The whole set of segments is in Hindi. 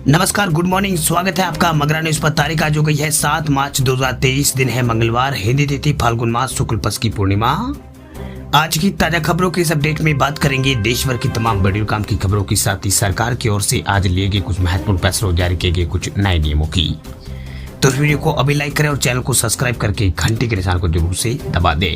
नमस्कार, गुड मॉर्निंग। स्वागत है आपका मगरा न्यूज पर। तारीख आज हो गई है 7 मार्च 2023। दिन है मंगलवार, हिंदी तिथि फाल्गुन मास शुक्ल पक्ष की पूर्णिमा। आज की ताजा खबरों के इस अपडेट में बात करेंगे देश भर की तमाम बड़ी काम की खबरों के साथ ही सरकार की ओर से आज लिए गए कुछ महत्वपूर्ण फैसलों, जारी किए गए कुछ नए नियमों की। तो इस वीडियो को अभी लाइक करें और चैनल को सब्सक्राइब करके घंटी के निशान को जरूर से दबा दें।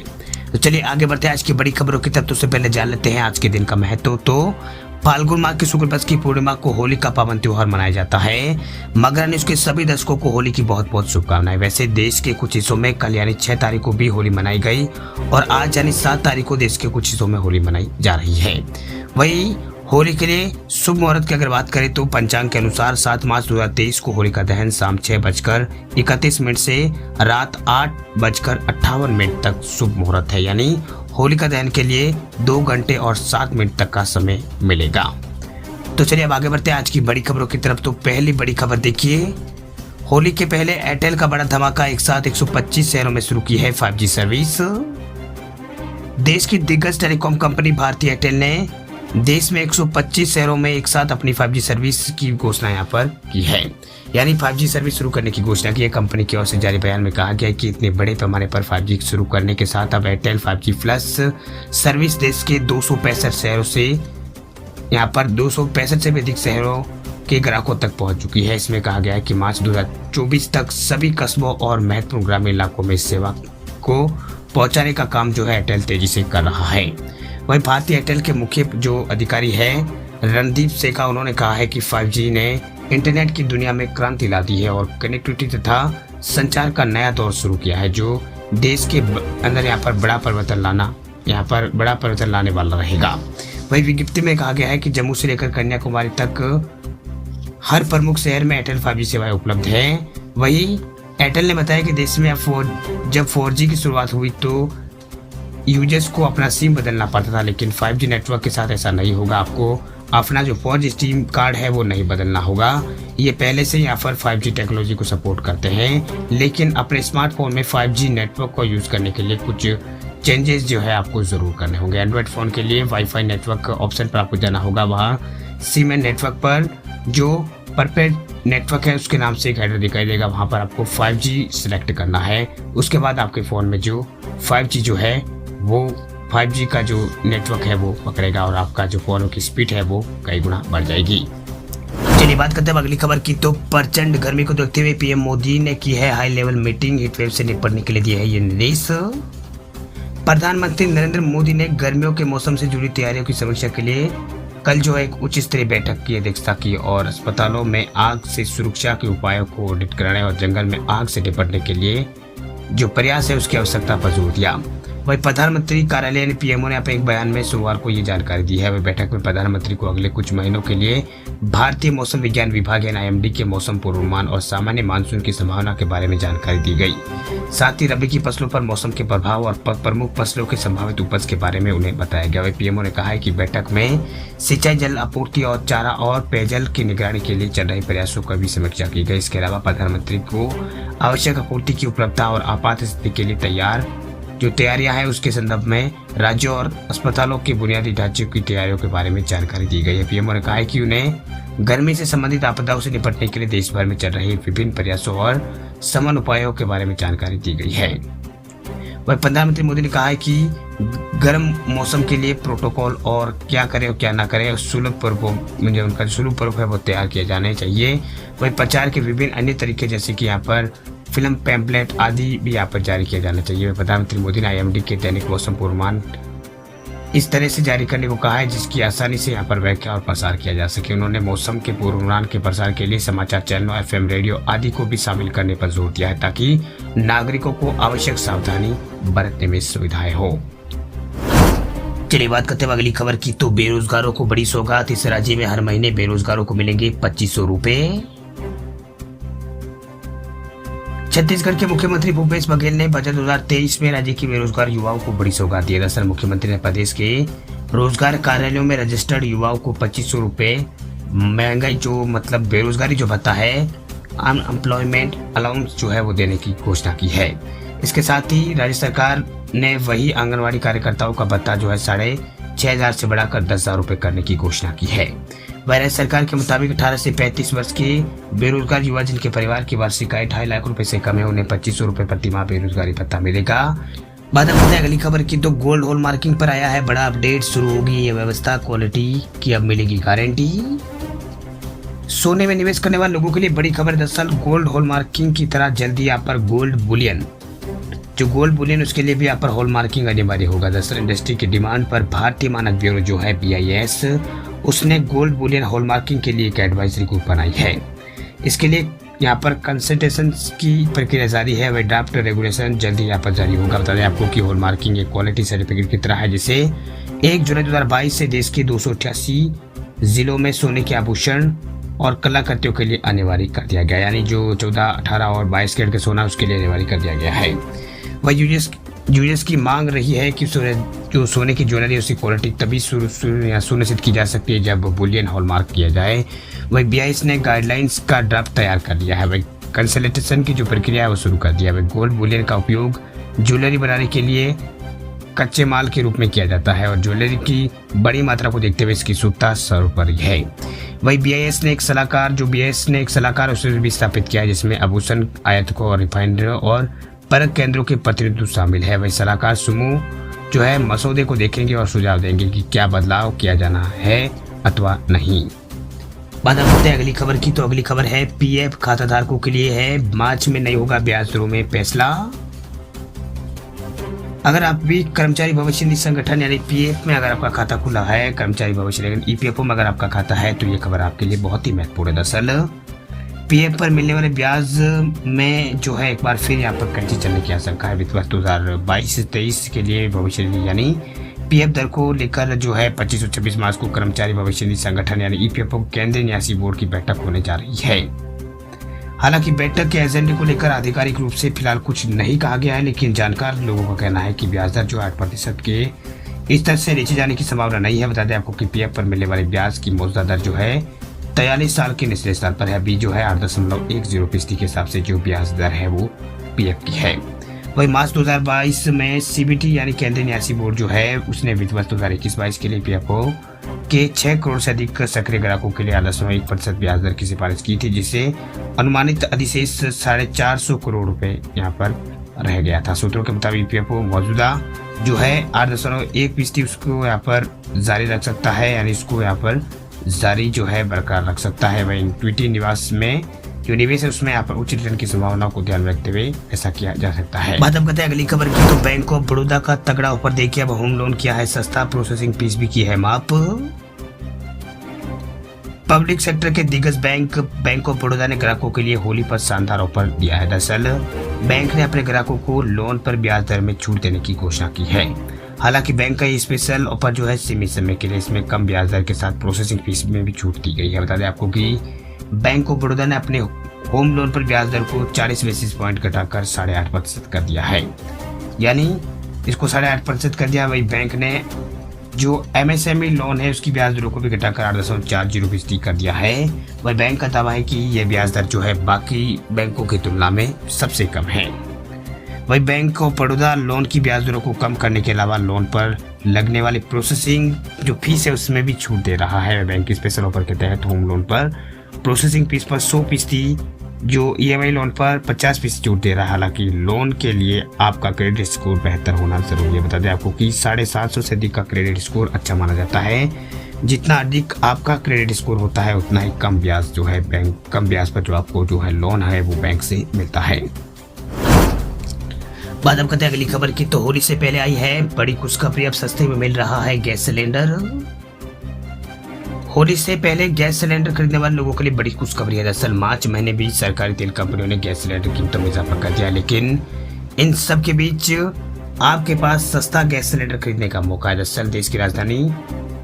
तो चलिए आगे बढ़ते हैं आज की बड़ी खबरों की तरफ। तो उससे पहले जान लेते हैं आज के दिन का महत्व। तो फाल्गुन माह की शुक्ल पक्ष की पूर्णिमा को होली का पावन त्योहार मनाया जाता है। मगरा न्यूज के सभी दर्शकों को होली की बहुत बहुत शुभकामनाएं। वैसे देश के कुछ हिस्सों में कल यानी 6 तारीख को भी होली मनाई गई और आज यानी 7 तारीख को देश के कुछ हिस्सों में होली मनाई जा रही है। वही होली के लिए शुभ मुहूर्त की अगर बात करें तो पंचांग के अनुसार 7 मार्च 2023 को होली का दहन शाम 6:31 से रात 8:58 तक शुभ मुहूर्त है। यानी होली का दहन के लिए 2 घंटे और 7 मिनट तक का समय मिलेगा। तो चलिए अब आगे बढ़ते हैं आज की बड़ी खबरों की तरफ। तो पहली बड़ी खबर देखिए, होली के पहले एयरटेल का बड़ा धमाका, एक साथ 125 शहरों में शुरू की है 5G सर्विस। देश की दिग्गज टेलीकॉम कंपनी भारती एयरटेल ने देश में 125 शहरों में एक साथ अपनी 5G सर्विस की घोषणा यहाँ पर की है। यानी 5G सर्विस शुरू करने की घोषणा की है। कंपनी की ओर से जारी बयान में कहा गया है कि इतने बड़े पैमाने पर 5G शुरू करने के साथ अब एयरटेल 5G प्लस सर्विस देश के 265 शहरों से यहाँ पर 265 से भी अधिक शहरों के ग्राहकों तक पहुंच चुकी है। इसमें कहा गया है कि मार्च 2024 तक सभी कस्बों और महत्वपूर्ण ग्रामीण इलाकों में इस सेवा को पहुंचाने का काम जो है एयरटेल तेजी से कर रहा है। वहीं भारतीय एयरटेल के मुख्य जो अधिकारी है रणदीप सेका, उन्होंने कहा है कि 5G ने इंटरनेट की दुनिया में क्रांति ला दी है और कनेक्टिविटी तथा संचार का नया दौर शुरू किया है, जो देश के अंदर यहाँ पर बड़ा परिवर्तन लाने वाला रहेगा। वही विज्ञप्ति में कहा गया है कि जम्मू से लेकर कन्याकुमारी तक हर प्रमुख शहर में एयरटेल 5G सेवाएं उपलब्ध है। वही एयरटेल ने बताया कि देश में जब 4G की शुरुआत हुई तो यूजर्स को अपना सिम बदलना पड़ता था, लेकिन 5G नेटवर्क के साथ ऐसा नहीं होगा। आपको अपना जो 4G सिम कार्ड है वो नहीं बदलना होगा। ये पहले से ही यहाँ पर 5G टेक्नोलॉजी को सपोर्ट करते हैं, लेकिन अपने स्मार्टफोन में 5G नेटवर्क को यूज़ करने के लिए कुछ चेंजेस जो है आपको ज़रूर करने होंगे। एंड्रॉयड फ़ोन के लिए वाईफाई नेटवर्क ऑप्शन पर आपको जाना होगा। वहाँ सिम एंड नेटवर्क पर जो परफेक्ट नेटवर्क है उसके नाम से एक हेडर दिखाई देगा, वहाँ पर आपको 5G सिलेक्ट करना है। उसके बाद आपके फ़ोन में जो 5G जो है वो 5G का जो नेटवर्क है वो पकड़ेगा और आपका जो फोन की स्पीड है वो कई गुना बढ़ जाएगी। चलिए बात करते हैं अगली खबर की। तो प्रचंड गर्मी को देखते हुए पीएम मोदी ने की है हाई लेवल मीटिंग। हीटवेव से निपटने के लिए दिए है ये निर्देश। प्रधानमंत्री नरेंद्र मोदी ने गर्मियों के मौसम से जुड़ी तैयारियों की समीक्षा के लिए कल जो है एक उच्च स्तरीय बैठक की अध्यक्षता की और अस्पतालों में आग से सुरक्षा के उपायों को ऑडिट कराने और जंगल में आग से निपटने के लिए जो प्रयास है उसकी आवश्यकता पर जोर दिया। वही प्रधानमंत्री कार्यालय ने पीएमओ ने अपने एक बयान में सोमवार को ये जानकारी दी है। वह बैठक में प्रधानमंत्री को अगले कुछ महीनों के लिए भारतीय मौसम विज्ञान विभाग (IMD) के मौसम पूर्वानुमान और सामान्य मानसून की संभावना के बारे में जानकारी दी गई। साथ ही रबी की फसलों पर मौसम के प्रभाव और प्रमुख फसलों के संभावित उपज के बारे में उन्हें बताया गया। वही पीएमओ ने कहा है कि बैठक में सिंचाई, जल आपूर्ति और चारा और पेयजल की निगरानी के लिए चल रहे प्रयासों का भी समीक्षा की गई। इसके अलावा प्रधानमंत्री को आवश्यक आपूर्ति की उपलब्धता और आपात स्थिति के लिए तैयारियां हैं उसके संदर्भ में राज्यों और अस्पतालों के बुनियादी ढांचे की तैयारियों के बारे में जानकारी दी गई है। पीएमओ ने कहा है कि उन्हें गर्मी से संबंधित आपदाओं से निपटने के लिए देश भर में चल रहे विभिन्न प्रयासों और समन्वय उपायों के बारे में जानकारी दी गई है। वही प्रधानमंत्री मोदी ने कहा है कि गर्म मौसम के लिए प्रोटोकॉल और क्या करें और क्या ना करें सुलभ उनका सुलभ पर्व है वो तैयार किए जाने चाहिए। वही प्रचार के विभिन्न अन्य तरीके जैसे कि यहाँ पर फिल्म, पैम्पलेट आदि भी यहाँ पर जारी किया जाना चाहिए। प्रधानमंत्री मोदी ने IMD के दैनिक मौसम पूर्वानुमान इस तरह से जारी करने को कहा है जिसकी आसानी से यहाँ पर व्याख्या और प्रसार किया जा सके। उन्होंने मौसम के पूर्वानुमान के प्रसार के लिए समाचार चैनलों, FM रेडियो आदि को भी शामिल करने पर जोर दिया है ताकि नागरिकों को आवश्यक सावधानी बरतने में सुविधाएं हो। चलिए बात करते हैं अगली खबर की। तो बेरोजगारों को बड़ी सौगात। इस राज्य में हर महीने बेरोजगारों को मिलेंगे 2500 रुपए। छत्तीसगढ़ के मुख्यमंत्री भूपेश बघेल ने बजट 2023 में राज्य के बेरोजगार युवाओं को बड़ी सौगात दी है। दरअसल मुख्यमंत्री ने प्रदेश के रोजगार कार्यालयों में रजिस्टर्ड युवाओं को 2500 रुपए महंगाई जो मतलब बेरोजगारी जो भत्ता है, अनएम्प्लॉयमेंट अलाउंस जो है वो देने की घोषणा की है। इसके साथ ही राज्य सरकार ने वही आंगनवाड़ी कार्यकर्ताओं का भत्ता जो है 6,500 से बढ़ाकर 10,000 रुपए करने की घोषणा की है। भारत सरकार के मुताबिक 18 से 35 वर्ष के बेरोजगार युवा जिनके परिवार की वार्षिक आय 2.5 लाख रुपए से कम है उन्हें 2500 रुपए प्रति माह बेरोजगारी भत्ता मिलेगा। बात अब अगली खबर की, तो गोल्ड हॉल मार्किंग पर आया है बड़ा अपडेट। शुरू होगी ये व्यवस्था, क्वालिटी की अब मिलेगी गारंटी। सोने में निवेश करने वाले लोगों के लिए बड़ी खबर। दरअसल गोल्ड हॉल मार्किंग की तरह जल्दी यहाँ पर गोल्ड बुलियन, जो गोल्ड बुलियन उसके लिए भी यहाँ पर हॉल मार्किंग अनिवार्य होगा। दरअसल इंडस्ट्री की डिमांड पर भारतीय मानक ब्यूरो जो है BIS, उसने गोल्ड बुलियन हॉल मार्किंग के लिए एक एडवाइजरी ग्रुप बनाई है। इसके लिए यहाँ पर कंसल्टेशन की प्रक्रिया जारी है। वह ड्राफ्ट रेगुलेशन जल्दी यहाँ पर जारी होगा। बता दें आपको कि हॉल मार्किंग एक क्वालिटी सर्टिफिकेट की तरह है, जिसे 1 जुलाई 2022 से देश के 288 जिलों में सोने के आभूषण और कलाकृतियों के लिए अनिवार्य कर दिया गया। यानी जो 14, 18 और 22 कैरेट का सोना उसके लिए अनिवार्य कर दिया गया है। वह यूजर्स की मांग रही है कि जो सोने की ज्वेलरी उसकी क्वालिटी तभी सुनिश्चित की जा सकती है जब बुलियन हॉलमार्क किया जाए। वही BIS ने गाइडलाइंस का ड्राफ्ट तैयार कर लिया है। वही कंसल्टेशन की जो प्रक्रिया है वो शुरू कर दिया है। वही गोल्ड बुलियन का उपयोग ज्वेलरी बनाने के लिए कच्चे माल के रूप में किया जाता है और ज्वेलरी की बड़ी मात्रा को देखते हुए इसकी शुद्धता सर्वोपरि है। वही BIS ने एक सलाहकार उसे भी स्थापित किया है, जिसमें आभूषण आयातकों और रिफाइनर और परख केंद्रों के प्रतिनिधित्व शामिल है। वही सलाहकार समूह जो है मसौदे को देखेंगे और सुझाव देंगे कि क्या बदलाव किया जाना है अथवा नहीं। बात करते हैं अगली खबर की, तो अगली खबर है PF खाताधारकों के लिए है। मार्च में नहीं होगा ब्याज दरों में फैसला। अगर आप भी कर्मचारी भविष्य निधि संगठन यानी PF में अगर आपका खाता खुला है, कर्मचारी भविष्य निधि EPFO में अगर आपका खाता है, तो ये खबर आपके लिए बहुत ही महत्वपूर्ण है। दरअसल PF पर मिलने वाले ब्याज में जो है एक बार फिर यहाँ पर कैंची चलने की आशंका है। वित्त वर्ष 2022 से 23 के लिए भविष्य निधि यानी PF दर को लेकर जो है 25 और 26 मार्च को कर्मचारी भविष्य निधि संगठन यानी EPFO केंद्रीय न्यासी बोर्ड की बैठक होने जा रही है। हालांकि बैठक के एजेंडे को लेकर आधिकारिक रूप से फिलहाल कुछ नहीं कहा गया है, लेकिन जानकार लोगों का कहना है कि ब्याज दर जो 8% के स्तर से नीचे जाने की संभावना नहीं है। बता दें आपको कि PF पर मिलने वाले ब्याज की मौजूदा दर जो है 43 साल के निचले स्तर पर है। अभी जो है 8.10% के हिसाब से जो ब्याज दर है वो PF की है। वही मार्च 2022 में CBT यानी केंद्रीय न्यासी बोर्ड जो है उसने वित्त वर्ष 2021-22 के लिए PFO के 6 करोड़ से अधिक सक्रिय ग्राहकों के लिए 8.1% ब्याज दर की सिफारिश की थी, जिससे अनुमानित अधिशेष 450 करोड़ रुपए यहाँ पर रह गया था। सूत्रों के मुताबिक PFO मौजूदा जो है 8.1% उसको यहाँ पर जारी रख सकता है, यानी इसको यहाँ पर जारी जो है बरकरार रख सकता है। वही इक्विटी निवास में जो निवेश है उसमें यहाँ पर उच्च रिटर्न की संभावना को ध्यान में रखते हुए ऐसा किया जा सकता है। बात अब करते हैं अगली खबर की, तो बैंक ऑफ बड़ौदा का तगड़ा ऑफर देखिए। अब होम लोन किया है सस्ता, प्रोसेसिंग फीस भी की है माफ। पब्लिक सेक्टर के दिग्गज बैंक ऑफ बड़ौदा ने ग्राहकों के लिए होली पर शानदार ऑफर दिया है। दरअसल बैंक ने अपने ग्राहकों को लोन पर ब्याज दर में छूट देने की घोषणा की है। हालांकि बैंक का ये स्पेशल ऑफर जो है सीमित समय के लिए, इसमें कम ब्याज दर के साथ प्रोसेसिंग फीस में भी छूट दी गई है। बता दें आपको कि बैंक ऑफ बड़ौदा ने अपने होम लोन पर ब्याज दर को 40 बेसिस पॉइंट घटाकर 8.5% कर दिया है, यानी इसको 8.5% कर दिया। वही बैंक ने जो MSME लोन है उसकी ब्याज दरों को भी घटाकर 8.40% कर दिया है। वही बैंक का दावा है कि यह ब्याज दर जो है बाकी बैंकों की तुलना में सबसे कम है। वही बैंक ऑफ बड़ौदा लोन की ब्याज दरों को कम करने के अलावा लोन पर लगने वाली प्रोसेसिंग जो फीस है उसमें भी छूट दे रहा है। बैंक की स्पेशल ऑफर के तहत होम लोन पर प्रोसेसिंग फीस पर 100%, जो EMI लोन पर 50% छूट दे रहा है। हालांकि लोन के लिए आपका क्रेडिट स्कोर बेहतर होना जरूरी है। बता दें आपको कि 750 से अधिक का क्रेडिट स्कोर अच्छा माना जाता है। जितना अधिक आपका क्रेडिट स्कोर होता है उतना ही कम ब्याज जो है कम ब्याज पर जो आपको जो है लोन है वो बैंक से मिलता है। बात अब करते हैं अगली खबर की, तो होली से पहले आई है बड़ी खुशखबरी। अब सस्ते में मिल रहा है गैस सिलेंडर। होली से पहले गैस सिलेंडर खरीदने वाले लोगों के लिए बड़ी खुशखबरी है। दरअसल मार्च महीने भी सरकारी तेल कंपनियों ने गैस सिलेंडर कीमतों में इजाफा कर दिया, लेकिन इन सब के बीच आपके पास सस्ता गैस सिलेंडर खरीदने का मौका है। दरअसल देश की राजधानी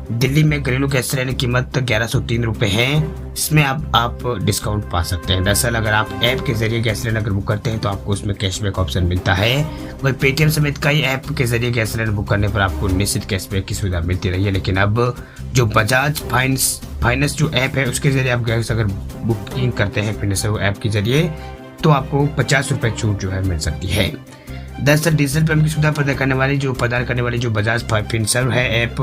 दिल्ली में घरेलू गैस सिलेंडर की कीमत 1103 रुपए है। इसमें आप डिस्काउंट पा सकते हैं। दरअसल अगर आप ऐप के जरिए गैस सिलेंडर अगर बुक करते हैं तो आपको उसमें कैशबैक ऑप्शन मिलता है। वही पेटीएम समेत कई ऐप के जरिए गैस सिलेंडर बुक करने पर आपको निश्चित कैशबैक की सुविधा मिलती रही है, लेकिन अब जो बजाज फाइनेंस जो ऐप है उसके जरिए आप गैस अगर बुकिंग करते हैं फाइनेंस ऐप के जरिए तो आपको 50 रुपए छूट जो है मिल सकती है। दरअसल डीजल पंप की सुविधा प्रदान करने वाली जो बजाज फिनसर्व है ऐप,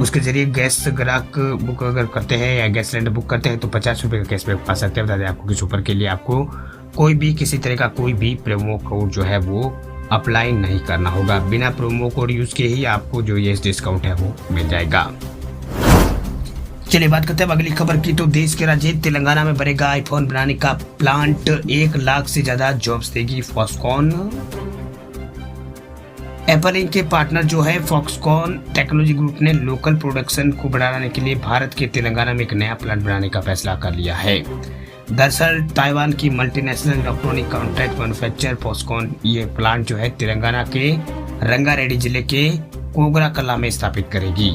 उसके जरिए गैस ग्राहक बुक अगर करते हैं या गैस सिलेंडर बुक करते हैं तो 50 रुपये का कैशबैक पा सकते हैं। बता दें आपको कि सुपर के लिए आपको कोई भी किसी तरह का कोई भी प्रोमो कोड जो है वो अप्लाई नहीं करना होगा। बिना प्रोमो कोड यूज के ही आपको जो ये डिस्काउंट है वो मिल जाएगा। चलिए बात करते हैं अगली खबर की। तो देश के राज्य तेलंगाना में बनेगा आईफोन बनाने का प्लांट, 1 लाख से ज्यादा जॉब्स देगी फॉक्सकॉन। एप्पल इंक के पार्टनर जो है फॉक्सकॉन टेक्नोलॉजी ग्रुप ने लोकल प्रोडक्शन को बढ़ाने के लिए भारत के तेलंगाना में एक नया प्लांट बनाने का फैसला कर लिया है। दरअसल ताइवान की multinational electronic contract manufacturer Foxconn ये प्लांट जो है तेलंगाना के रंगारेड्डी जिले के कोगराकला में स्थापित करेगी।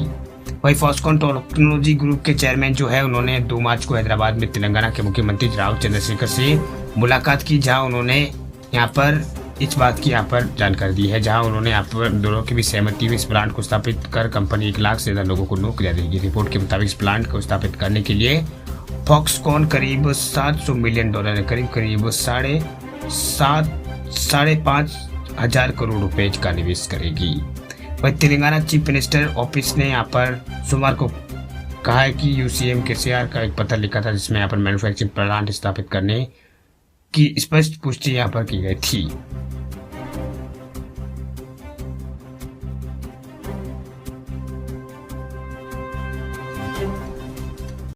वही फॉक्सकॉन टेक्नोलॉजी ग्रुप के चेयरमैन जो है उन्होंने 2 मार्च को हैदराबाद में तेलंगाना के मुख्यमंत्री राव चंद्रशेखर से मुलाकात की, जहां उन्होंने यहाँ पर इस बात की यहाँ पर जानकारी दी है, जहां उन्होंने यहाँ पर दोनों की भी सहमति हुई। इस प्लांट को स्थापित कर कंपनी 1 लाख से ज्यादा लोगों को नौकरियां देगी। रिपोर्ट के मुताबिक इस प्लांट को स्थापित करने के लिए फॉक्सकॉन करीब $700 मिलियन करीब 5.5 हजार करोड़ रुपए का निवेश करेगी। वही तेलंगाना चीफ मिनिस्टर ऑफिस ने यहाँ पर सोमवार को कहा है कि यूसीएम केसीआर का एक पत्र लिखा था जिसमें यहाँ पर मैन्युफैक्चरिंग प्लांट स्थापित करने की स्पष्ट पुष्टि यहाँ पर की गई थी।